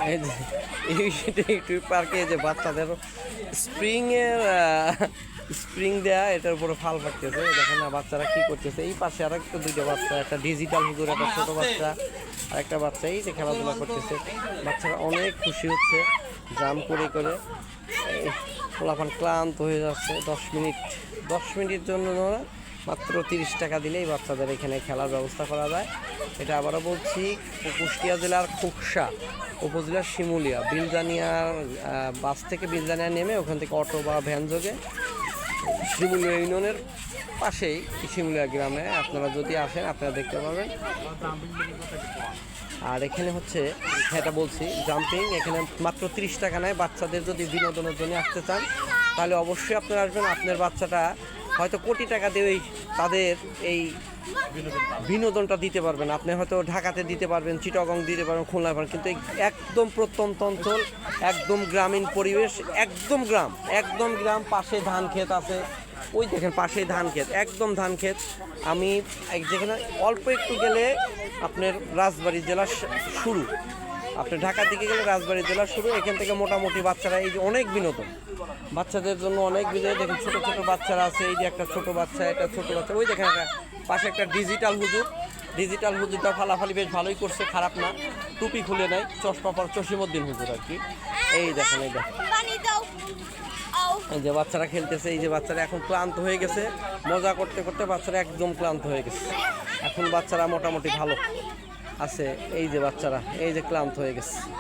এই যে একটু পার্কে যে বাচ্চাদের স্প্রিং দেয়া এটার উপরে ফাল পাকতেছে। দেখেন না বাচ্চারা কি করতেছে। এই পাশে আর একটা দুইটা বাচ্চা, একটা ডিজিটাল হুজুর, একটা ছোট বাচ্চা আর একটা বাচ্চা এই যে খেলাধুলা করতেছে। বাচ্চারা অনেক খুশি হচ্ছে জাম করে করে। পোলাপান ক্লান্ত হয়ে যাচ্ছে। 10 মিনিট জন্য মাত্র 30 টাকা দিলেই বাচ্চাদের এখানে খেলার ব্যবস্থা করা যায়। এটা আবারও বলছি, কুষ্টিয়া জেলার খোকসা উপজেলার শিমুলিয়া বিলজানিয়ার বাস থেকে বিলজানিয়া নেমে ওখান থেকে অটো বা ভ্যান যোগে শিমুলিয়া ইউনিয়নের পাশেই শিমুলিয়া গ্রামে আপনারা যদি আসেন আপনারা দেখতে পাবেন। আর এখানে হচ্ছে এটা বলছি জাম্পিং, এখানে মাত্র 30 টাকা নেয়। বাচ্চাদের যদি বিনোদনের জন্য আসতে চান তাহলে অবশ্যই আপনারা আসবেন। আপনার বাচ্চাটা হয়তো কোটি টাকা দিয়ে তাদের এই বিনোদনটা দিতে পারবেন। আপনি হয়তো ঢাকাতে দিতে পারবেন, চিটাগং দিতে পারবেন, খুলনা পারবেন, কিন্তু একদম প্রত্যন্ত অঞ্চল, একদম গ্রামীণ পরিবেশ, একদম গ্রাম। পাশে ধান ক্ষেত আছে, ওই দেখেন পাশেই ধান ক্ষেত, একদম ধান ক্ষেত। আমি যেখানে অল্প একটু গেলে আপনার রাজবাড়ী জেলার শুরু, আপনি ঢাকা দিকে গেলে রাজবাড়ী জেলার শুরু। এখান থেকে মোটামুটি বাচ্চারা এই যে অনেক বিনোদন, বাচ্চাদের জন্য অনেক বিনোদন। দেখেন ছোট ছোট বাচ্চারা আছে, এই যে একটা ছোট বাচ্চা, এটা ছোট বাচ্চা। ওই দেখেন একটা পাশে একটা ডিজিটাল হুজুরটা ফালাফালি বেশ ভালোই করছে, খারাপ না। টুপি খুলে নেয়, চশমা পর চশিমউদ্দিন হুজুর আর কি। এই দেখেন এই যে বাচ্চারা খেলতেছে। এই যে বাচ্চারা এখন ক্লান্ত হয়ে গেছে, মজা করতে করতে বাচ্চারা একদম ক্লান্ত হয়ে গেছে। এখন বাচ্চারা মোটামুটি ভালো আছে। এই যে বাচ্চারা এই যে ক্লান্ত হয়ে গেছে।